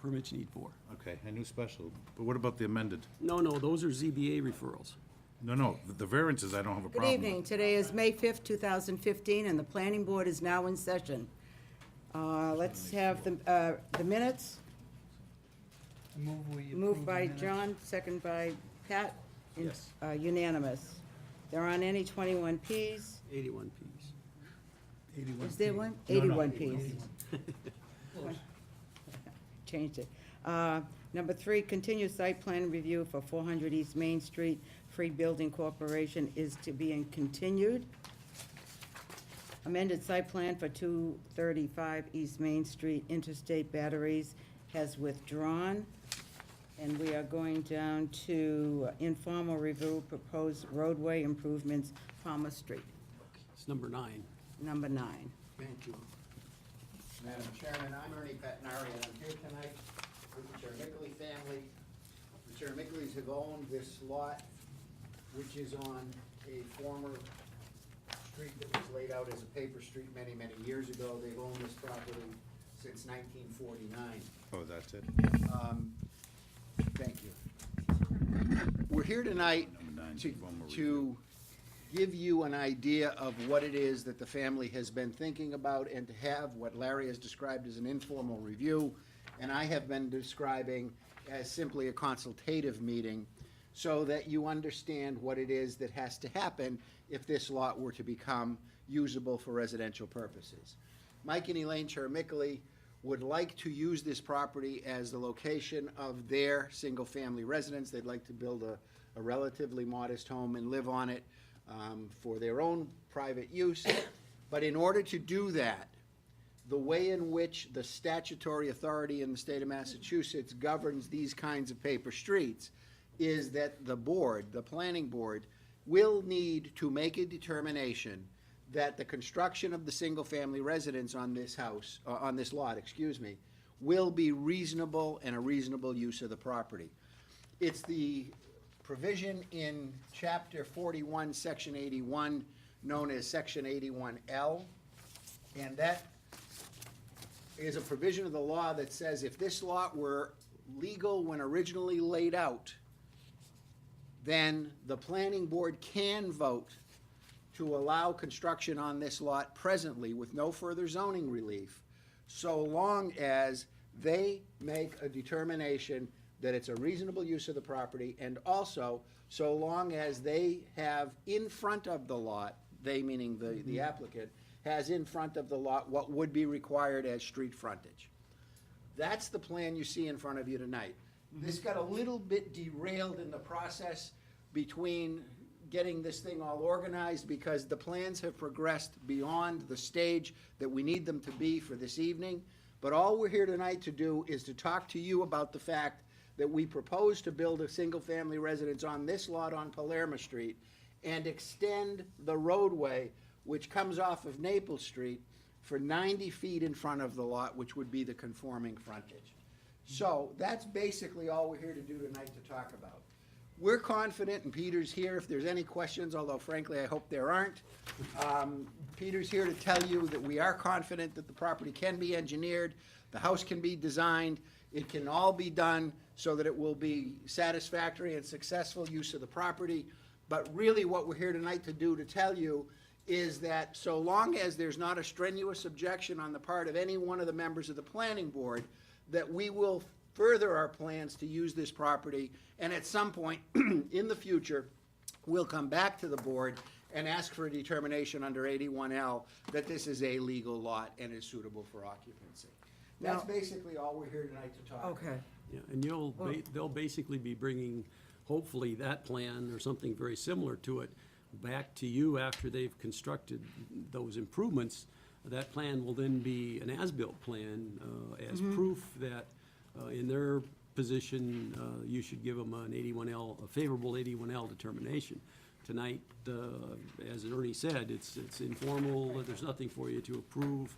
permits you need for. Okay, a new special, but what about the amended? No, those are ZBA referrals. No, the variances I don't have a Good problem evening. with. Today is May 5th, 2015, and the planning board is now in session. Let's have the minutes. Moved by John, second by Pat. Yes. Unanimous. They're on any 21Ps. 81 Ps. Is there one? No, no. 81 Ps. Changed it. Number 3, continued site plan review for 400 East Main Street. Free Building Corporation is to be continued. Amended site plan for 235 East Main Street, Interstate Batteries has withdrawn. And we are going down to informal review, proposed roadway improvements, Palmer Street, It's number 9. number 9. Thank you. Madam Chairman, I'm Ernie Pettinari, and I'm here tonight with the Chermickley family. The Chermickleys have owned this lot, which is on a former street that was laid out as a paper street many, many years ago. They've owned this property since 1949. Oh, that's it? Thank you. We're here tonight Number 9, to, one more to give you an idea of what it is that the family has been thinking about and to have what Larry has described as an informal review, and I have been describing as simply a consultative meeting, so that you understand what it is that has to happen if this lot were to become usable for residential purposes. Mike and Elaine Chermickley would like to use this property as the location of their single-family residence. They'd like to build a relatively modest home and live on it for their own private use. But in order to do that, the way in which the statutory authority in the state of Massachusetts governs these kinds of paper streets is that the board, the planning board, will need to make a determination that the construction of the single-family residence on this house, on this lot, will be reasonable and a reasonable use of the property. It's the provision in Chapter 41, Section 81, known as Section 81L, and that is a provision of the law that says if this lot were legal when originally laid out, then the planning board can vote to allow construction on this lot presently with no further zoning relief, so long as they make a determination that it's a reasonable use of the property, and also so long as they have in front of the lot, they meaning the applicant, has in front of the lot what would be required as street frontage. That's the plan you see in front of you tonight. This got a little bit derailed in the process between getting this thing all organized because the plans have progressed beyond the stage that we need them to be for this evening. But all we're here tonight to do is to talk to you about the fact that we propose to build a single-family residence on this lot on Palermo Street and extend the roadway which comes off of Naples Street for 90 feet in front of the lot, which would be the conforming frontage. So that's basically all we're here to do tonight to talk about. We're confident, and Peter's here if there's any questions, although frankly I hope there aren't. Peter's here to tell you that we are confident that the property can be engineered, the house can be designed, it can all be done so that it will be satisfactory and successful use of the property. But really what we're here tonight to do, to tell you, is that so long as there's not a strenuous objection on the part of any one of the members of the planning board, that we will further our plans to use this property, and at some point in the future, we'll come back to the board and ask for a determination under 81L that this is a legal lot and is suitable for occupancy. That's Now- basically all we're here tonight to talk about. Okay. Yeah, and they'll basically be bringing, hopefully, that plan or something very similar to it back to you after they've constructed those improvements. That plan will then be an as-built plan as proof that in their position, you should give them an 81L, a favorable 81L determination. Tonight, as Ernie said, it's informal, there's nothing for you to approve.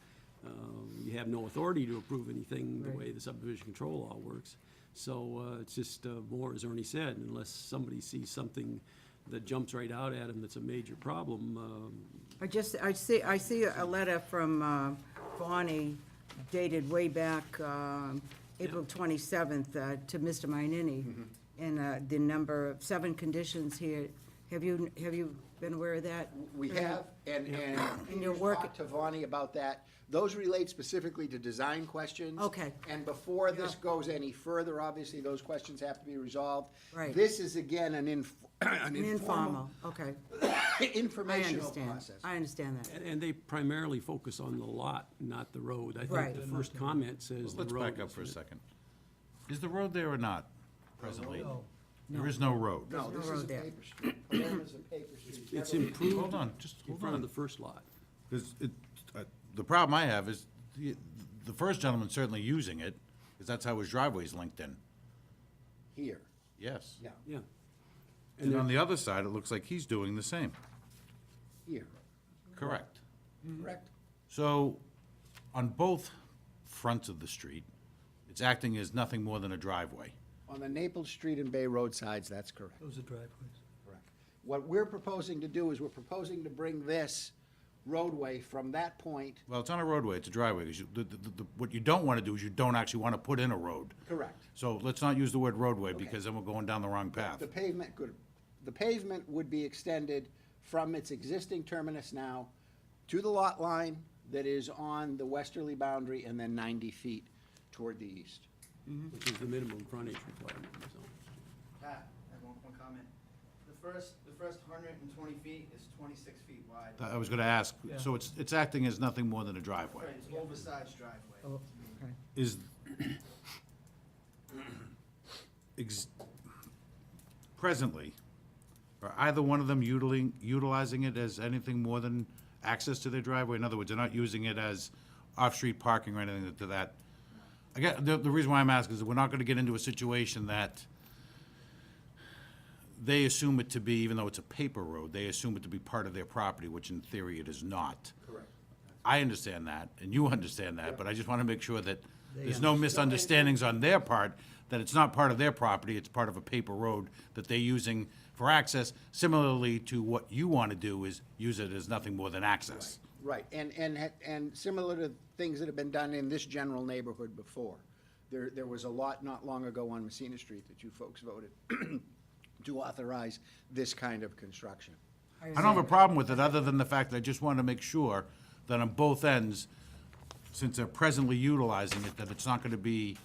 You have no authority to approve anything the way the subdivision control law works. So it's just more, as Ernie said, unless somebody sees something that jumps right out at them that's a major problem. I see a letter from Bonnie dated way back April 27th, to Mr. Mainini, and the number of 7 conditions here. Have you been aware of that? We have, and And Peter's you're working- talked to Vonnie about that. Those relate specifically to design questions. Okay. And before this Yeah. goes any further, obviously, those questions have to be resolved. Right. This is, again, an An informal, okay. I informational understand. process. I understand that. And they primarily focus on the lot, not the road. I Right. think the first comment says the Let's road. back up for a isn't it? second. Is the road there or not presently? No. There is no road. No, no this road is a there. paper street. Palermo's a paper street. It's Never- improved Hold on, just in hold front of on. the first lot. Because the problem I have is, the first gentleman's certainly using it, because that's how his driveway's linked in. Here, Yes. yeah, Yeah. And on the other side, it looks like he's doing the same. here, Correct. correct? So, on both fronts of the street, it's acting as nothing more than a driveway. On the Naples Street and Bay Road sides, that's correct. Those are driveways. Correct. What we're proposing to do is we're proposing to bring this roadway from that point. Well, it's on a roadway, it's a driveway, because what you don't want to do is you don't actually want to put in a road. Correct. So let's not use the word roadway, because then we're going down the wrong path. The pavement would be extended from its existing terminus now to the lot line that is on the westerly boundary and then 90 feet toward the east. Which is the minimum frontage requirement in the zone. Pat, I have one comment. The first 120 feet is 26 feet wide. I was gonna ask, Yeah. so it's acting as nothing more than a driveway. Right, it's oversized driveway. Oh, okay. Is, presently, are either one of them utilizing it as anything more than access to their driveway? In other words, they're not using it as off-street parking or anything to that? Again, the reason why I'm asking is that we're not gonna get into a situation that they assume it to be, even though it's a paper road, they assume it to be part of their property, which in theory it is not. Correct. I understand that, and you understand that, but I just want to make sure that They there's no misunderstandings on their part, that it's not part of their property, it's part of a paper road that they're using for access, similarly to what you want to do is use it as nothing more than access. Right, and similar to things that have been done in this general neighborhood before. There was a lot not long ago on Messina Street that you folks voted to authorize this kind of construction. I don't have a problem with it, other than the fact that I just want to make sure that on both ends, since they're presently utilizing it, that it's not going to be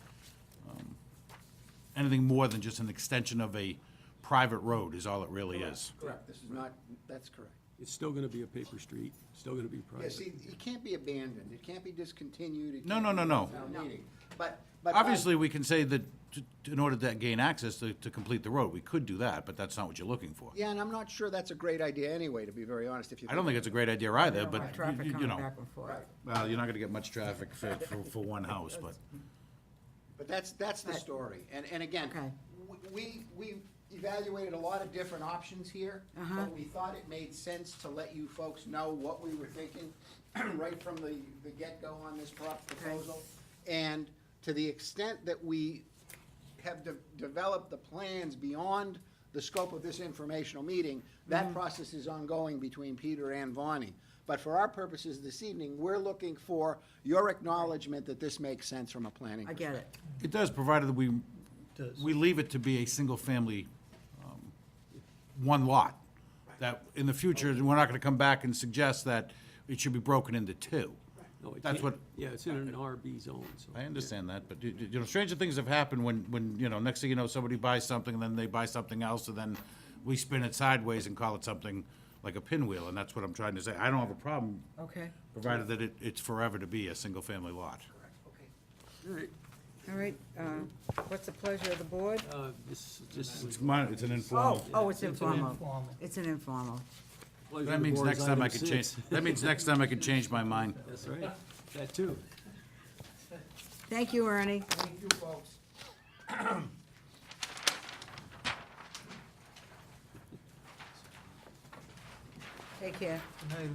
anything more than just an extension of a private road is all it really is. Correct. This is not, that's correct. It's still gonna be a paper street, still gonna be Yeah, private. see, it can't be abandoned, it can't be discontinued. it No, can't no, be no, no. without meaning. But. Obviously, we can say that in order to gain access to complete the road, we could do that, but that's not what you're looking for. Yeah, and I'm not sure that's a great idea anyway, to be very honest, if you. I don't think it's a great idea either, Don't but, want traffic you coming know, back and forth. Right. well, you're not gonna get much traffic for one house, but. But that's the story, and again, Okay. we evaluated a lot of different options here, but we thought it made sense to let you folks know what we were thinking right from the get-go on this proposal. And to the extent that we have developed the plans beyond the scope of this informational meeting, that process is ongoing between Peter and Vonnie. But for our purposes this evening, we're looking for your acknowledgement that this makes sense from a planning I perspective. get it. It does, provided that Does. we leave it to be a single-family, one lot. That in the future, we're not gonna come back and suggest that it should be broken into two. No, it That's can't- what- Yeah, it's in an RB zone, so. I understand that, but, you know, stranger things have happened when, you know, next thing you know, somebody buys something, and then they buy something else, and then we spin it sideways and call it something like a pinwheel, and that's what I'm trying to say. I don't have a problem, Okay, provided that it's forever to be a single-family lot. All right, all right. What's the pleasure of the board? this, It's mine, it's an informal. Oh, it's It's an informal. informal. It's an informal. That means next time I could change, that means next time I could change my mind. That's right, that too. Thank you, Ernie. Thank you, folks. Take care. Good night.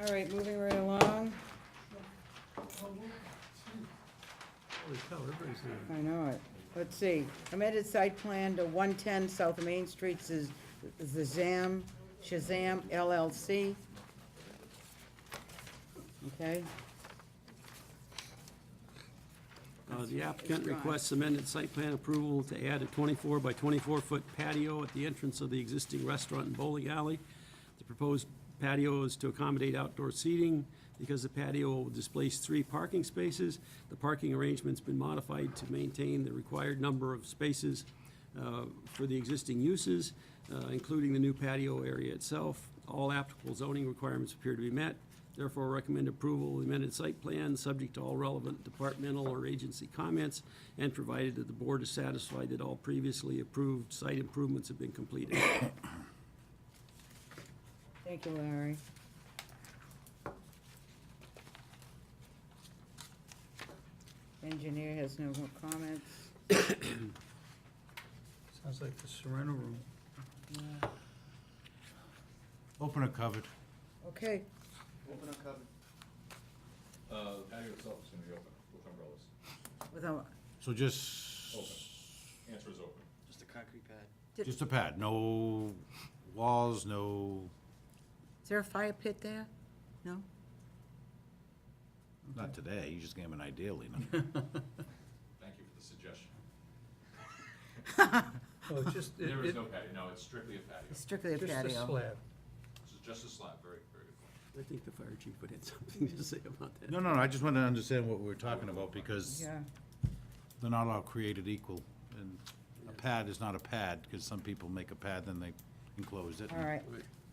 All right, moving right along. Holy cow, everybody's there. I know it. Let's see. Amended site plan to 110 South Main Street, Shazam LLC. Okay. The applicant requests amended site plan approval to add a 24 by 24-foot patio at the entrance of the existing restaurant and bowling alley. The proposed patio is to accommodate outdoor seating. Because the patio will displace 3 parking spaces, the parking arrangement's been modified to maintain the required number of spaces for the existing uses, including the new patio area itself. All applicable zoning requirements appear to be met. Therefore, recommend approval of the amended site plan, subject to all relevant departmental or agency comments, and provided that the board is satisfied that all previously approved site improvements have been completed. Thank you, Larry. Engineer has no more comments. Sounds like the Serena Room. Open or covered? Okay, Open or covered? The patio itself is gonna be open with umbrellas. without, So just, Open. Answer is open. Just a concrete pad. just a pad, no walls, no, is there a fire pit there? No? not today, you just gave him an idea, Lena. Thank you for the suggestion. Oh, it's just, There is no patio, no, it's strictly a patio. It's strictly a just a patio. slab. This is just a slab, very, very good point. I think the fire chief would have something to say about that. No, I just want to understand what we're talking about, because Yeah, they're not all created equal, and a pad is not a pad, because some people make a pad, then they enclose it. all right.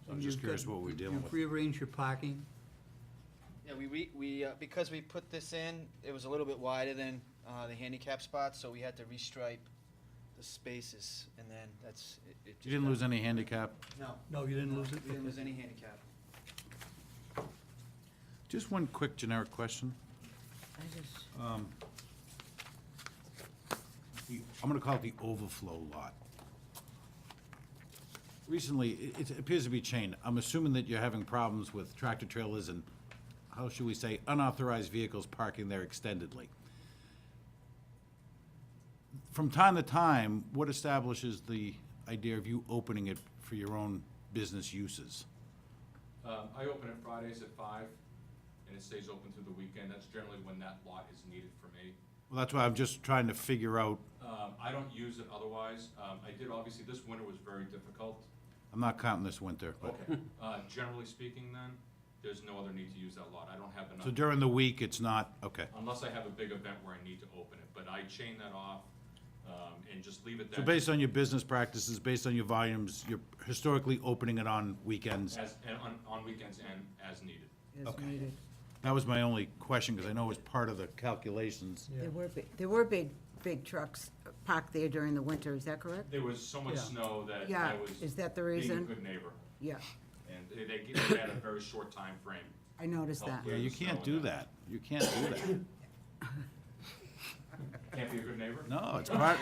So I'm just curious what we're dealing You've with. rearranged your parking. Yeah, we because we put this in, it was a little bit wider than the handicap spot, so we had to restripe the spaces, and then that's, it just. You didn't lose any handicap? No. No, you didn't lose it? We didn't lose any handicap. Just one quick generic question. I just, I'm gonna call it the overflow lot. Recently, it appears to be changed. I'm assuming that you're having problems with tractor trailers and, how should we say, unauthorized vehicles parking there extendedly. From time to time, what establishes the idea of you opening it for your own business uses? I open it Fridays at 5, and it stays open through the weekend. That's generally when that lot is needed for me. Well, that's why I'm just trying to figure out, I don't use it otherwise. I did, obviously, this winter was very difficult. I'm not counting this winter, but, Okay. Generally speaking then, there's no other need to use that lot. I don't have enough. so during the week, it's not, okay. Unless I have a big event where I need to open it, but I chain that off, and just leave it there. So based on your business practices, based on your volumes, you're historically opening it on weekends? And on weekends and as needed. as Okay. needed. That was my only question, because I know it was part of the calculations. Yeah. There were big trucks parked there during the winter, is that correct? There was so much Yeah. snow that Yeah, I was is that the being a reason? good neighbor. Yeah, And they had a very short time frame. I noticed that. Yeah, you can't do that. You can't do that. Can't be a good neighbor? No, it's part,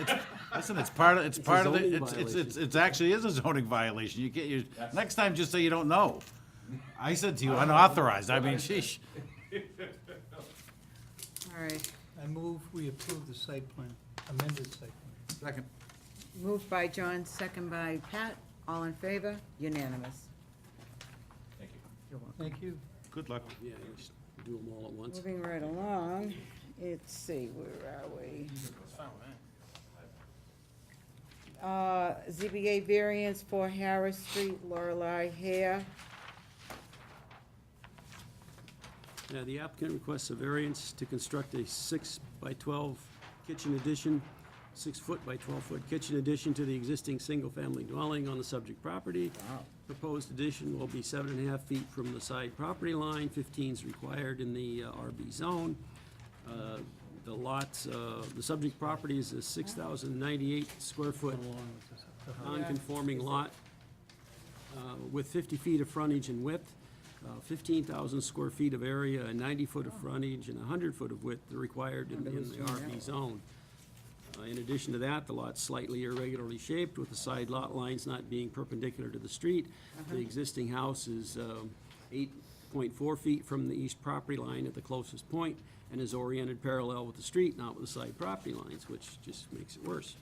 listen, it's part of, a zoning it's actually is a zoning violation. You can't, next time, just say you don't know. I said to you unauthorized, I mean, sheesh. All right, I move we approve the site plan, amended site plan. Second. moved by John, second by Pat, all in favor, unanimous. Thank you. You're welcome. Thank you. Good luck. Yeah, you just do them all at once. Moving right along, let's see, where are we? It's fine with me. ZBA variance for Harris Street, Lorelei Hare. Yeah, the applicant requests a variance to construct a 6 by 12 kitchen addition, 6-foot by 12-foot kitchen addition to the existing single-family dwelling on the subject property. Proposed addition will be 7.5 feet from the side property line, 15 is required in the RB zone. The lots, the subject property is a 6,098 square foot Along with this, the house. non-conforming lot with 50 feet of frontage and width, 15,000 square feet of area, and 90 foot of frontage, and 100 foot of width are required in the RB zone. In addition to that, the lot's slightly irregularly shaped, with the side lot lines not being perpendicular to the street. The existing house is 8.4 feet from the east property line at the closest point, and is oriented parallel with the street, not with the side property lines, which just makes it worse.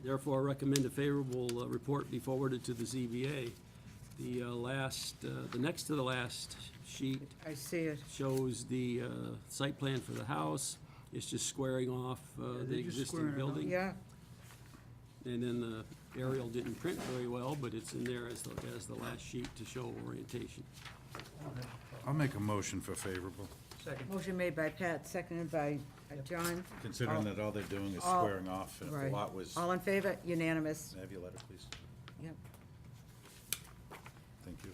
Therefore, recommend a favorable report be forwarded to the ZBA. The next to the last sheet I see it. shows the site plan for the house, It's just squaring off the they're just existing squaring it off. building. Yeah, And then the aerial didn't print very well, but it's in there as the last sheet to show orientation. I'll make a motion for favorable, Second. motion made by Pat, seconded by John. considering All- that all they're doing is all- squaring off, and if the Right. lot was, All in favor? Unanimous. may I have your letter, please? Yep. Thank you.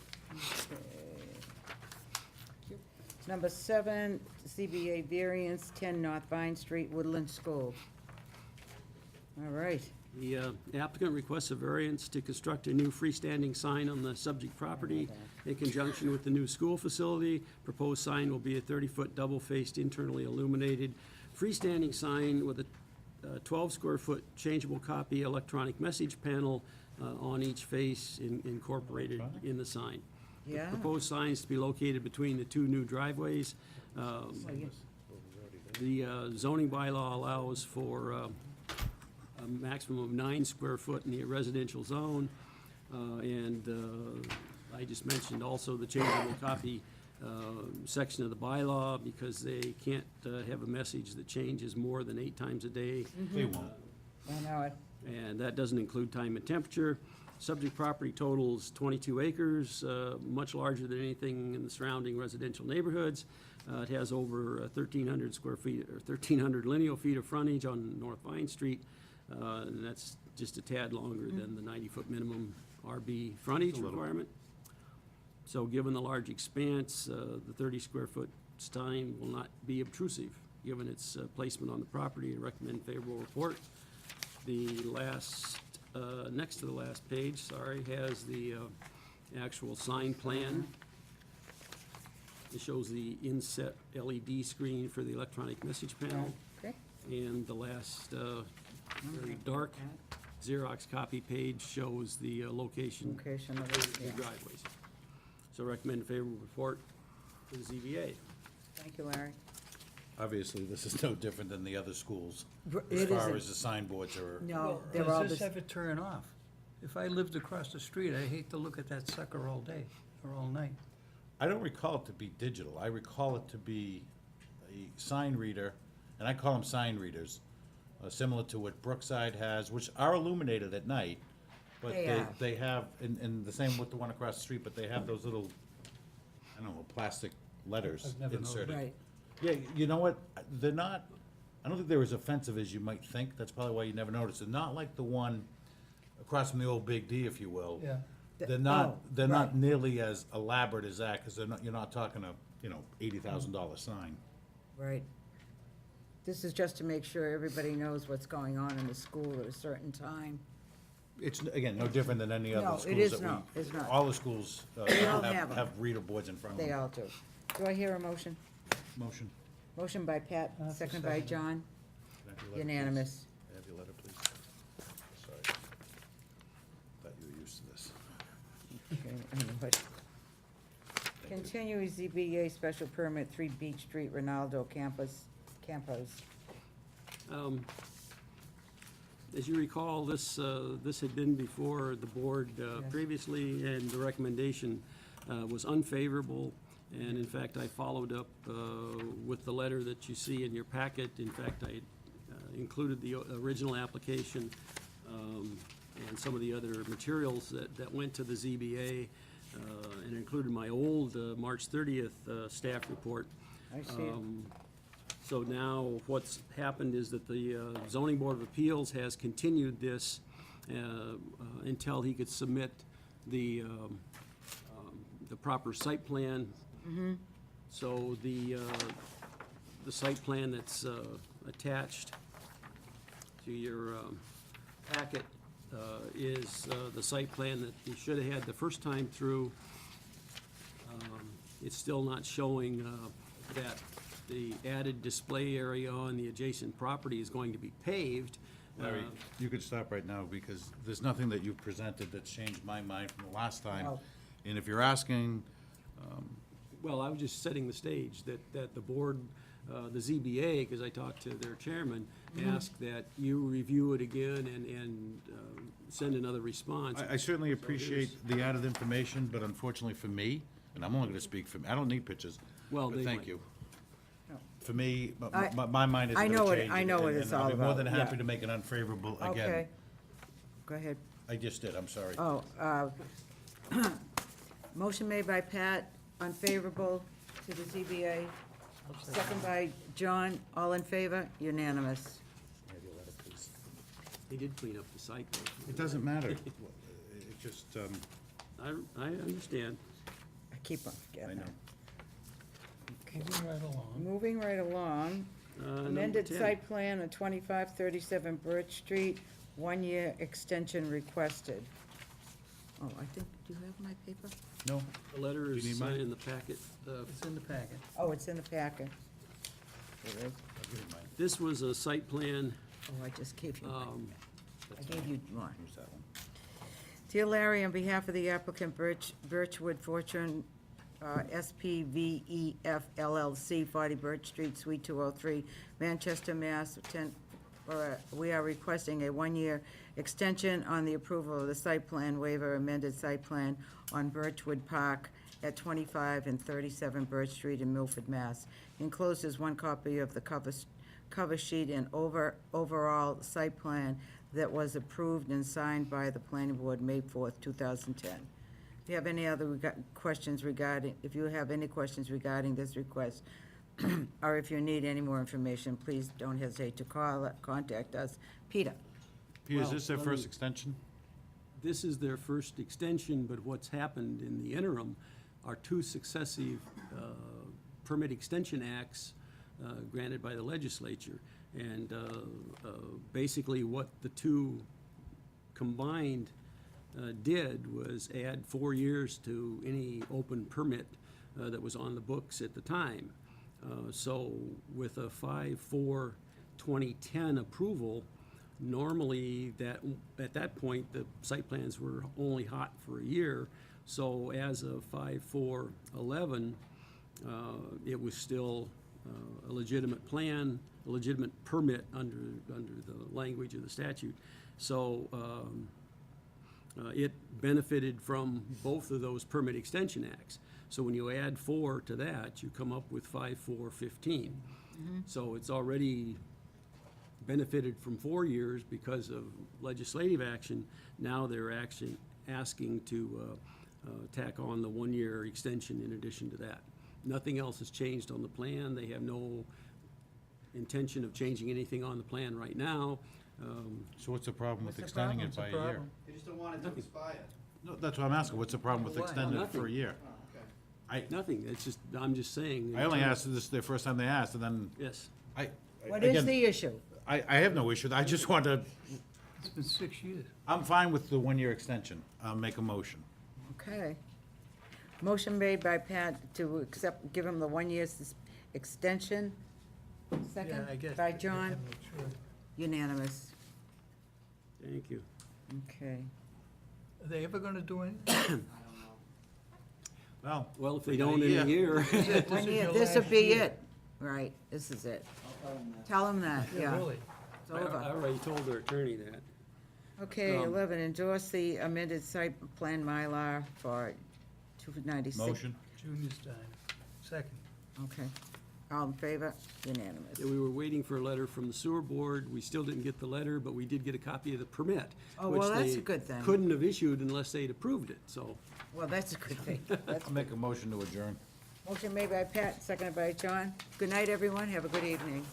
Number 7, CBA variance, 10 North Vine Street, Woodland School. All right. The applicant requests a variance to construct a new freestanding sign on the subject property in conjunction with the new school facility. Proposed sign will be a 30-foot double-faced internally illuminated freestanding sign with a 12-square-foot changeable copy electronic message panel on each face incorporated in the sign. Yeah. Proposed signs to be located between the two new driveways. The zoning bylaw allows for a maximum of 9 square foot in the residential zone. And I just mentioned also the changeable copy section of the bylaw, because they can't have a message that changes more than 8 times a day. They won't. I know it. And that doesn't include time and temperature. Subject property totals 22 acres, much larger than anything in the surrounding residential neighborhoods. It has over 1,300 square feet, or 1,300 lineal feet of frontage on North Vine Street. And that's just a tad longer than the 90-foot minimum RB frontage requirement. So given the large expanse, the 30-square-foot sign will not be obtrusive, given its placement on the property. I recommend favorable report. The last, next to the last page, sorry, has the actual sign plan. It shows the inset LED screen for the electronic message panel. Okay. And the last very dark Xerox copy page shows the location Location of of it, the yeah. driveways. So recommend a favorable report for the ZBA. Thank you, Larry. Obviously, this is no different than the other schools, It as far isn't. as the signboards are. No, they're all Does this this, ever turn off? If I lived across the street, I hate to look at that sucker all day or all night. I don't recall it to be digital. I recall it to be a sign reader, and I call them sign readers, similar to what Brookside has, which are illuminated at night. But They are. they have, and the same with the one across the street, but they have those little, I don't know, plastic letters I've never noticed. inserted. right. Yeah, you know what? They're not, I don't think they're as offensive as you might think. That's probably why you never noticed. They're not like the one across from the old Big D, if you will. Yeah. They're Oh, not, they're not right. nearly as elaborate as that, because they're not, you're not talking a, $80,000 sign. Right. This is just to make sure everybody knows what's going on in the school at a certain time. It's, again, no different than any No, other it schools is that we. not. It's not. All the schools They all have 'em. have reader boards in front of They them. all do. Do I hear a motion? Motion. Motion by Pat, I'll have to seconded by second it. John. Can I have your letter, please? Unanimous. May I have your letter, please? Sorry. Thought you were used to this. Okay, anyway. Continue ZBA special permit, 3 Beach Street, Ronaldo Campus. As you recall, this had been before the board Yes. previously, and the recommendation was unfavorable. And in fact, I followed up with the letter that you see in your packet. In fact, I included the original application and some of the other materials that went to the ZBA, and included my old March 30th staff report. I see it. So now what's happened is that the zoning board of appeals has continued this until he could submit the proper site plan. So the site plan that's attached to your packet is the site plan that you should have had the first time through. It's still not showing that the added display area on the adjacent property is going to be paved. Larry, you could stop right now, because there's nothing that you presented that's changed my mind from the last time. Oh. And if you're asking, Well, I was just setting the stage that the board, the ZBA, because I talked to their chairman, asked that you review it again and send another response. I certainly appreciate the added information, but unfortunately for me, and I'm only gonna speak for me, I don't need pictures. Well, But they thank might. you. for me, I- my mind is I gonna know what- change. I know what and it's I'll all be more about, than yeah. happy to make it unfavorable again. Okay. Go ahead. I just did, I'm sorry. Oh, motion made by Pat, unfavorable to the ZBA. Second by John, all in favor, unanimous. They did clean up the site, though. It doesn't matter. It just, I understand. I keep on I forgetting. know. Moving right along. Moving right along, Number amended 10. site plan on 2537 Birch Street, 1-year extension requested. Oh, I think, do you have my paper? No, The letter Do you is need mine? in the packet. It's in the packet. Oh, it's in the packet. It is. I'll give you mine. This was a site plan, Oh, I just gave you, um, I gave you one. Who's that one? Dear Larry, on behalf of the applicant Birchwood Fortune, SPVEF LLC, 40 Birch Street, Suite 203, Manchester, Mass. We are requesting a 1-year extension on the approval of the site plan waiver amended site plan on Birchwood Park at 25 and 37 Birch Street in Milford, Mass. Enclosed is one copy of the cover sheet and overall site plan that was approved and signed by the planning board May 4th, 2010. If you have any other questions regarding, if you have any questions regarding this request, or if you need any more information, please don't hesitate to contact us. Peter? Pete, is Well, this their let first me- extension? this is their first extension, but what's happened in the interim are two successive permit extension acts granted by the legislature. And basically what the two combined did was add 4 years to any open permit that was on the books at the time. So with a 5/4/2010 approval, normally at that point, the site plans were only hot for a year. So as of 5/4/11, it was still a legitimate plan, a legitimate permit under the language of the statute. So it benefited from both of those permit extension acts. So when you add 4 to that, you come up with 5/4/15. So it's already benefited from 4 years because of legislative action. Now they're asking to tack on the 1-year extension in addition to that. Nothing else has changed on the plan. They have no intention of changing anything on the plan right now. So what's the problem with What's the extending problem? it by What's a the year? problem? They just don't want it to expire. No, that's what I'm asking, what's the problem with Why? extending it for a year? Oh, okay. Nothing, it's just, I'm just saying. I only asked, this is the first time they asked, and then, Yes. What is again, the issue? I have no issue, I just want to, It's been 6 years. I'm fine with the 1-year extension. I'll make a motion. Okay. Motion made by Pat to give him the 1-year extension. Second Yeah, I guess. by John, I'm not sure. unanimous. Thank you. Okay. Are they ever gonna do anything? I don't know. Well, Well, if they don't in a year. This is 1 year, your this would last be year. it. Right, this is it. I'll tell them that. Tell him that, Yeah, yeah. really. It's I over. already told their attorney that. Okay, Um, 11, endorse the amended site plan Mylar for 296. motion? Junior's time. Second. Okay. All in favor? Unanimous. Yeah, we were waiting for a letter from the sewer board. We still didn't get the letter, but we did get a copy of the permit. Oh, well, which that's they a good thing. Couldn't have issued unless they'd approved it, so. Well, that's a good thing. That's I'll make a motion to adjourn. motion made by Pat, seconded by John. Good night, everyone. Have a good evening.